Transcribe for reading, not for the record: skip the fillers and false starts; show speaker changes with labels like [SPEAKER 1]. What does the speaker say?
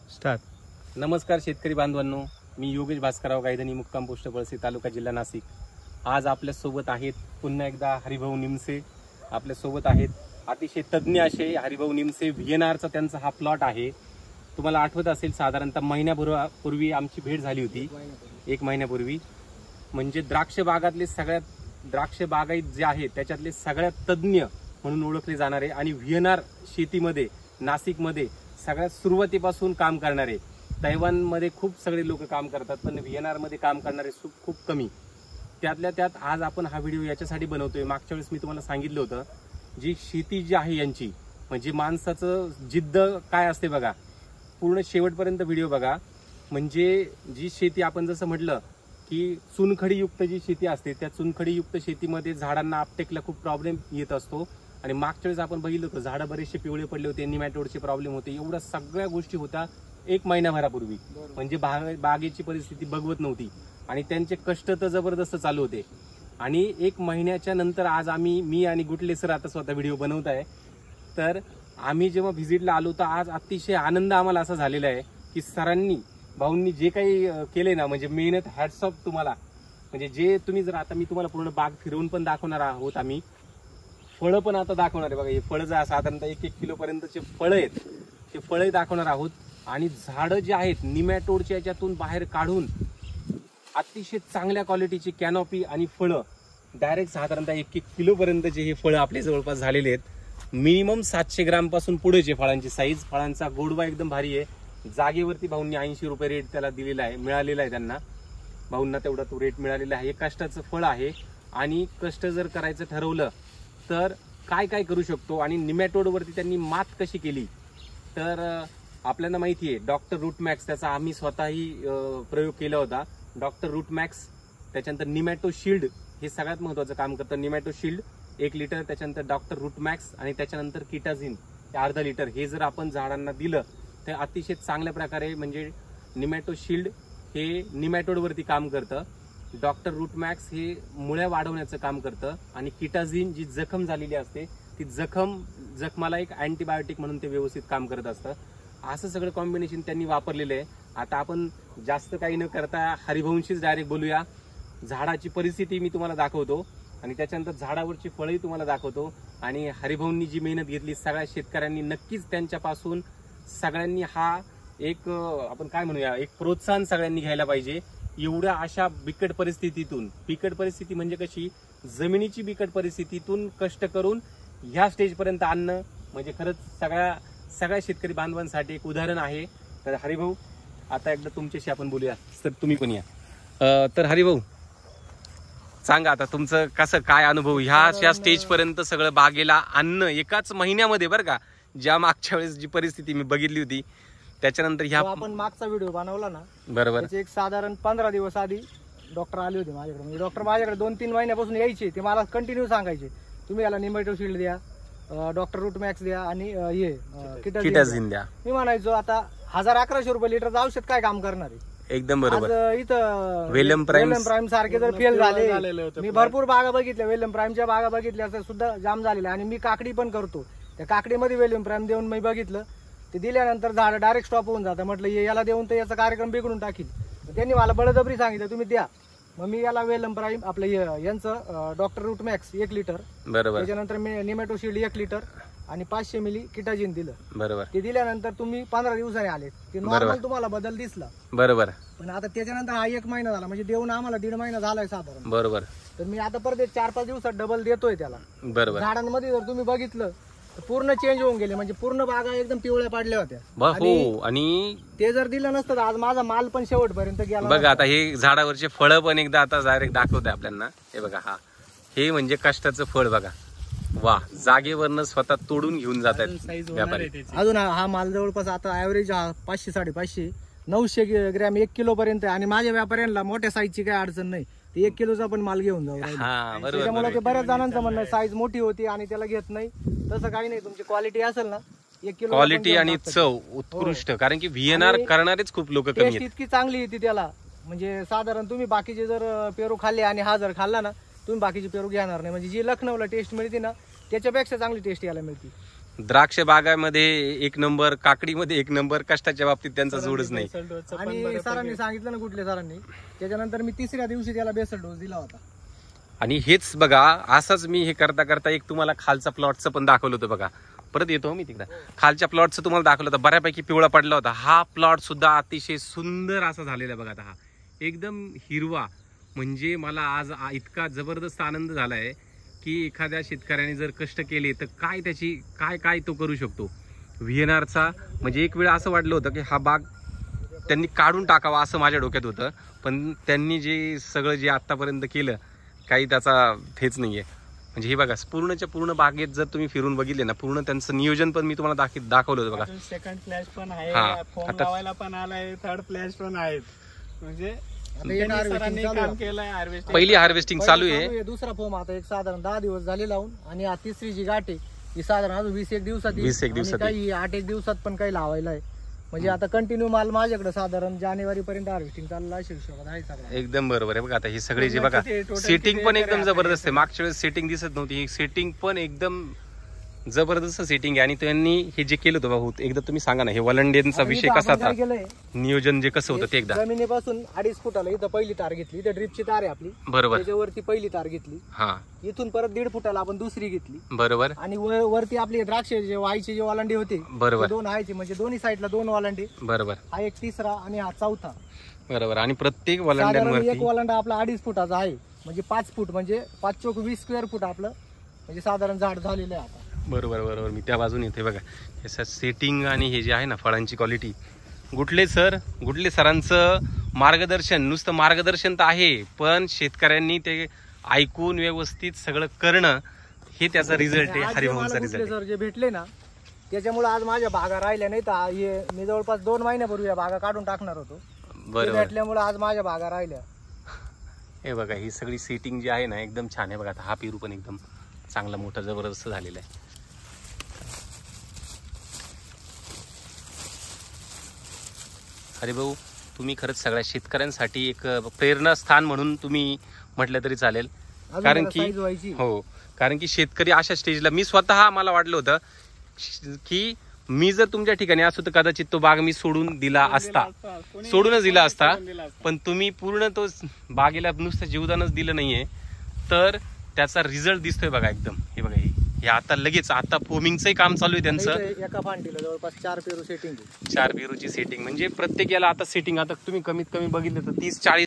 [SPEAKER 1] Start.
[SPEAKER 2] नमस्कार शेतकरी बांधवांनो, मी योगेश भास्करराव गायधनी, मुक्काम पोस्ट पळशी, तालुका जिल्हा नाशिक. आज आपल्या सोबत आहेत पुन्हा एकदा हरिभाऊ निमसे. आपल्या सोबत आहेत अतिशय तज्ञ असे हरिभाऊ निमसे. व्हीएनआरचा त्यांचा हा प्लॉट आहे. तुम्हाला आठवत असेल साधारणतः महिन्यापूर्वी आमची भेट झाली होती, 1 महिन्यापूर्वी. म्हणजे द्राक्ष बागातले द्राक्ष बागायत जे आहेत त्याच्यातले सगळ्यात तज्ञ म्हणून ओळखले जाणारे आणि व्हीएनआर शेतीमध्ये नाशिकमध्ये सगळ्यात सुरुवातीपासून काम करणारे. तैवानमध्ये खूप सगळे लोक काम करतात, पण व्हीएनआर मध्ये काम करणारे खूप कमी. त्यातल्या त्यात आज आपण हा व्हिडिओ याच्यासाठी बनवतोय. मागच्या वेळेस मी तुम्हाला सांगितलं होतं, जी शेती जी आहे यांची, म्हणजे माणसाचं जिद्द काय असते बघा. पूर्ण शेवटपर्यंत व्हिडिओ बघा. म्हणजे जी शेती आपण जसं म्हटलं की चुनखडीयुक्त जी शेती असते, त्या चुनखडीयुक्त शेतीमध्ये झाडांना आपटेकला खूप प्रॉब्लेम येत असतो. आणि मागच्या वेळेस आपण बघितलं होतं, झाडं बरेचसे पिवळे पडले होते, निमॅटोडचे प्रॉब्लेम होते. एवढ्या सगळ्या गोष्टी होत्या 1 महिन्याभरापूर्वी. म्हणजे बागेची परिस्थिती बघवत नव्हती आणि त्यांचे कष्ट तर जबरदस्त चालू होते. आणि 1 महिन्याच्या नंतर आज मी आणि गुटले सर आता स्वतः व्हिडिओ बनवत आहे. तर आम्ही जेव्हा व्हिजिटला आलो तर आज अतिशय आनंद आम्हाला असा झालेला आहे की सरांनी, भाऊंनी जे काही केले ना, म्हणजे मेहनत, हॅट्स ऑफ तुम्हाला. म्हणजे जे तुम्ही जर आता मी तुम्हाला पूर्ण बाग फिरवून पण दाखवणार आहोत, आम्ही फळं पण आता दाखवणार आहे बघा. हे फळं साधारणतः 1-1 किलो पर्यंतचे फळं आहेत, ते फळं दाखवणार आहोत. आणि झाडं जे आहेत निमॅटोडच्या याच्यातून बाहेर काढून अतिशय चांगल्या क्वालिटीची कॅनॉपी आणि फळं डायरेक्ट साधारणतः 1-1 किलो पर्यंतचे हे फळं आपल्या जवळपास झालेले आहेत. मिनिमम 700 ग्राम पासून पुढेचे फळांची साईज. फळांचा गोडवा एकदम भारी आहे. जागेवरती भाऊंनी 80 रुपये रेट त्याला दिलेला आहे, मिळालेला आहे त्यांना. भाऊंना तेवढा तो रेट मिळालेला आहे. हे कष्टाचं फळ आहे. आणि कष्ट जर करायचं ठरवलं तर काय काय करू शकतो आणि निमॅटोडवरती त्यांनी मात कशी केली, तर आपल्याला माहिती आहे डॉक्टर रूटमॅक्स, त्याचा आम्ही स्वतःही प्रयोग केला होता. डॉक्टर रूटमॅक्स, त्याच्यानंतर निमॅटो शिल्ड, हे सगळ्यात महत्वाचं काम करतं. निमॅटो शिल्ड 1 लिटर, त्याच्यानंतर डॉक्टर रूटमॅक्स आणि त्याच्यानंतर किटाझिन अर्धा लिटर. हे जर आपण झाडांना दिलं तर अतिशय चांगल्या प्रकारे, म्हणजे निमॅटो शिल्ड हे निमॅटोडवरती काम करतं, डॉक्टर रूटमॅक्स हे मुळ्या वाढवण्याचं काम करतं, आणि किटाझिन जी जखम झालेली असते ती जखमाला एक अँटीबायोटिक म्हणून ते व्यवस्थित काम करत असतं. असं सगळं कॉम्बिनेशन त्यांनी वापरलेलं आहे. आता आपण जास्त काही न करता हरिभाऊंशीच डायरेक्ट बोलूया. झाडाची परिस्थिती मी तुम्हाला दाखवतो आणि त्याच्यानंतर झाडावरची फळही तुम्हाला दाखवतो. आणि हरिभाऊंनी जी मेहनत घेतली, सगळ्या शेतकऱ्यांनी नक्कीच त्यांच्यापासून सगळ्यांनी हा एक आपण काय म्हणूया, एक प्रोत्साहन सगळ्यांनी घ्यायला पाहिजे. एवढ्या अशा बिकट परिस्थितीतून, बिकट परिस्थिती म्हणजे कशी, जमिनीची बिकट परिस्थितीतून कष्ट करून ह्या स्टेजपर्यंत आणणं म्हणजे खरंच सगळ्या शेतकरी बांधवांसाठी एक उदाहरण आहे. तर हरिभाऊ, आता एकदा तुमच्याशी आपण बोलूया. तर तुम्ही पण या. तर हरिभाऊ सांगा आता तुमचं कसं काय अनुभव ह्या स्टेज पर्यंत सगळं बागेला आणणं एकाच महिन्यामध्ये, बरं का. ज्या मागच्या वेळेस जी परिस्थिती मी बघितली होती, त्याच्यानंतर ह्या
[SPEAKER 3] आपण मागचा व्हिडिओ बनवला ना,
[SPEAKER 2] बरोबर,
[SPEAKER 3] एक साधारण 15 दिवस आधी डॉक्टर आले होते माझ्याकडे. म्हणजे डॉक्टर माझ्याकडे 2-3 महिन्यापासून यायचे. ते मला कंटिन्यू सांगायचे, तुम्ही याला निमॅटो शिल्ड द्या, डॉक्टर रूटमॅक्स द्या आणि हे किटाझिन द्या. मी म्हणायचो आता 1000-1100 रुपये लिटरचं औषध काय काम करणार आहे.
[SPEAKER 2] एकदम बरोबर.
[SPEAKER 3] इथं
[SPEAKER 2] वेलम
[SPEAKER 3] प्राईम सारखे जर फेल झाले. मी भरपूर बागा बघितल्या, वेलम प्राईमच्या बागा बघितल्या तर सुद्धा जाम झालेल्या. आणि मी काकडी पण करतो, त्या काकडीमध्ये वेलम प्राईम देऊन मी बघितलं, ते दिल्यानंतर झाड डायरेक्ट स्टॉप होऊन जातं. म्हटलं याला देऊन तर याचा कार्यक्रम बिघडून टाकील. त्यांनी मला बळजबरी सांगितलं तुम्ही द्या. मग मी याला वेलम प्राईम आपलं यांचं डॉक्टर रूटमॅक्स 1 लिटर,
[SPEAKER 2] बरोबर,
[SPEAKER 3] त्याच्यानंतर मी निमॅटो शिल्ड 1 लिटर आणि 500 मिली किटाझिन दिलं.
[SPEAKER 2] बरोबर.
[SPEAKER 3] ते दिल्यानंतर तुम्ही 15 दिवसांनी आले, ते नॉर्मल तुम्हाला बदल दिसला.
[SPEAKER 2] बरोबर.
[SPEAKER 3] पण आता त्याच्यानंतर हा 1 महिना झाला, म्हणजे देऊन आम्हाला 1.5 महिना झालाय साधारण.
[SPEAKER 2] बरोबर.
[SPEAKER 3] तर मी आता परत 4-5 दिवसात डबल देतोय त्याला.
[SPEAKER 2] बरोबर.
[SPEAKER 3] झाडांमध्ये जर तुम्ही बघितलं तर पूर्ण चेंज होऊन गेले, म्हणजे पूर्ण बागा एकदम पिवळ्या पाडल्या होत्या.
[SPEAKER 2] आणि
[SPEAKER 3] ते जर दिलं नसतं तर आज माझा माल पण शेवटपर्यंत गेला.
[SPEAKER 2] बघा आता हे झाडावरचे फळं पण एकदा आता डायरेक्ट दाखवतंय आपल्याला. हे बघा, हे म्हणजे कष्टाचं फळ बघा. वा, जागेवरनं स्वतः तोडून घेऊन जात आहेत व्यापारी.
[SPEAKER 3] अजून हा माल जवळपास आता ऍव्हरेज 500-550 900 ग्रॅम 1 किलो पर्यंत. आणि माझ्या व्यापाऱ्यांना मोठ्या साईजची काही अडचण नाही, ते 1 किलोचा पण माल घेऊन जाऊ. त्याच्यामुळे ते बऱ्याच जणांचं म्हणणं साईज मोठी होती आणि त्याला घेत नाही. तसं काही नाही, तुमची क्वालिटी असेल ना, 1 किलो
[SPEAKER 2] क्वालिटी आणि चव उत्कृष्ट. कारण की व्हीएनआर करणारेच खूप लोक कमी आहेत.
[SPEAKER 3] इतकी चांगली येते त्याला, म्हणजे साधारण तुम्ही बाकीचे जर पेरू खाल्ले आणि हा जर खाल्ला ना, तुम्ही बाकीचे पेरू घेणार नाही. म्हणजे जी लखनौला टेस्ट मिळते ना, त्याच्यापेक्षा चांगली टेस्ट याला मिळते.
[SPEAKER 2] द्राक्ष बागामध्ये एक नंबर, काकडीमध्ये एक नंबर, कष्टाच्या बाबतीत त्यांचा जोडच नाही.
[SPEAKER 3] आणि सरांनी सांगितलं ना, कुठल्या सरांनी, त्याच्यानंतर मी तिसऱ्या दिवशी त्याला बेसल डोस दिला होता.
[SPEAKER 2] आणि हेच बघा, असंच मी हे करता करता एक तुम्हाला खालचा प्लॉटचं पण दाखवलं होतं बघा. परत येतो मी तिकडं. खालच्या प्लॉटचं तुम्हाला दाखवलं होतं, बऱ्यापैकी पिवळा पडला होता. हा प्लॉट सुद्धा अतिशय सुंदर असा झालेला बघा. आता हा एकदम हिरवा. म्हणजे मला आज इतका जबरदस्त आनंद झालाय की एखाद्या शेतकऱ्याने जर कष्ट केले तर काय त्याची काय तो करू शकतो. व्हीएनआरचा म्हणजे एक वेळ असं वाटलं होतं की हा बाग त्यांनी काढून टाकावा असं माझ्या डोक्यात होतं, पण त्यांनी जे सगळं जे आतापर्यंत केलं काही त्याचा थेच नाहीये. म्हणजे हे बघा, पूर्णच्या पूर्ण बागेत जर तुम्ही फिरून बघितले ना, पूर्ण त्यांचं नियोजन पण मी तुम्हाला दाखवलं होतं बघा.
[SPEAKER 1] सेकंड फ्लॅश पण आहे,
[SPEAKER 2] हा,
[SPEAKER 1] फोन
[SPEAKER 2] आता-
[SPEAKER 1] लावायला पण आलाय, थर्ड फ्लॅश पण आहेत. म्हणजे
[SPEAKER 3] आता हे हार्वेस्टिंग चालू
[SPEAKER 1] काम
[SPEAKER 3] आहे.
[SPEAKER 1] केलंय. हार्वेस्टिंग
[SPEAKER 2] पहिली हार्वेस्टिंग चालू आहे.
[SPEAKER 3] दुसरा फॉर्म आता एक साधारण 10 दिवस झाले लावून, आणि हा तिसरी जी गाठ आहे ही साधारण अजून 20 दिवसात येईल.
[SPEAKER 2] 20 दिवसात
[SPEAKER 3] आणि काही 8 दिवसात पण काही लावायला आहे. म्हणजे आता कंटिन्यू माल माझ्याकडे साधारण जानेवारी पर्यंत हार्वेस्टिंग चालला अशा हिशोबात आहे सगळं.
[SPEAKER 2] एकदम बरोबर आहे बघा. आता हे सगळे जे बघा,
[SPEAKER 1] total
[SPEAKER 2] सेटिंग
[SPEAKER 1] किती
[SPEAKER 2] पण
[SPEAKER 1] एकर
[SPEAKER 2] एकदम
[SPEAKER 1] आहे?
[SPEAKER 2] जबरदस्त आहे. मागच्या वेळेस सेटिंग दिसत नव्हती, ही सेटिंग पण एकदम जबरदस्त सेटिंग आहे. आणि त्यांनी हे जे केलं होतं भाऊ, एकदा तुम्ही सांगा ना, हे वलंडेंचा
[SPEAKER 3] आणि
[SPEAKER 2] विषय
[SPEAKER 3] इथं
[SPEAKER 2] कसा
[SPEAKER 3] आपण काय
[SPEAKER 2] होता,
[SPEAKER 3] केलंय,
[SPEAKER 2] नियोजन जे कसं होतं ते एकदा.
[SPEAKER 3] जमिनीपासून 2.5 फुटाला इथं पहिली तार घेतली, इथं ड्रिपची तार आहे आपली,
[SPEAKER 2] बरोबर.
[SPEAKER 3] त्याच्यावरती पहिली तार घेतली.
[SPEAKER 2] हा,
[SPEAKER 3] इथून परत 1.5 फुटाला आपण दुसरी घेतली,
[SPEAKER 2] बरोबर
[SPEAKER 3] आणि वरती आपले द्राक्ष जे वाईचे जे वालांडे होते
[SPEAKER 2] बरोबर.
[SPEAKER 3] ते 2 आहे, म्हणजे दोन्ही साईडला 2 वालांडे,
[SPEAKER 2] बरोबर
[SPEAKER 3] हा एक तिसरा आणि हा चौथा.
[SPEAKER 2] बरोबर. आणि प्रत्येक
[SPEAKER 3] साधारण एक
[SPEAKER 2] वलांड्यांवरती
[SPEAKER 3] वालांडा आपला 2.5 फुटाचा आहे, म्हणजे 5 फूट, म्हणजे 5 चौक 20 स्क्वेअर फूट आपलं म्हणजे साधारण झाड झालेलं आहे आता.
[SPEAKER 2] बरोबर बरोबर. मी त्या बाजून येते बघा. हे सेटिंग आणि हे जे आहे ना फळांची क्वालिटी, गुटले सरांचं मार्गदर्शन, नुसतं मार्गदर्शन तर आहे, पण शेतकऱ्यांनी ते ऐकून व्यवस्थित सगळं करणं हे त्याचा रिझल्ट आहे,
[SPEAKER 3] आज जे
[SPEAKER 2] हरिभाऊंचा
[SPEAKER 3] मला
[SPEAKER 2] रिझल्ट
[SPEAKER 3] कुठले सर जे भेटले ना, त्याच्यामुळे आज माझ्या बागा राहिल्या नाही. तर मी जवळपास 2 महिन्यापूर्वी या बागा काढून टाकणार होतो. ते
[SPEAKER 2] बरोबर.
[SPEAKER 3] भेटल्यामुळे आज माझ्या बागा राहिल्या.
[SPEAKER 2] हे बघा, ही सगळी सेटिंग जी आहे ना एकदम छान आहे बघा. आता हा पेरू पण एकदम चांगला मोठा जबरदस्त झालेला आहे. अरे भाऊ, तुम्ही खरंच सगळ्या शेतकऱ्यांसाठी एक प्रेरणास्थान म्हणून तुम्ही म्हटलं तरी चालेल.
[SPEAKER 3] अजून
[SPEAKER 2] कारण
[SPEAKER 3] जरा
[SPEAKER 2] की
[SPEAKER 3] size व्हायची.
[SPEAKER 2] हो, कारण की शेतकरी अशा स्टेजला, मी स्वतः मला वाटलं होतं की मी जर तुमच्या ठिकाणी असतो तर कदाचित तो बाग मी सोडूनच दिला असता. पण तुम्ही पूर्ण तो बागेला नुसतं जीवदानच दिलं नाहीये, तर त्याचा रिझल्ट दिसतोय बघा एकदम. हे बघा, हे आता लगेच आता फोमिंगचंही काम चालू आहे त्यांचं.
[SPEAKER 3] इथं एका फांटीला जवळपास 4 पेरू सेटिंग आहे.
[SPEAKER 2] 4 पेरूची सेटिंग, म्हणजे प्रत्येक याला आता सेटिंग, आता तुम्ही कमीत कमी बघितलं तर 30-40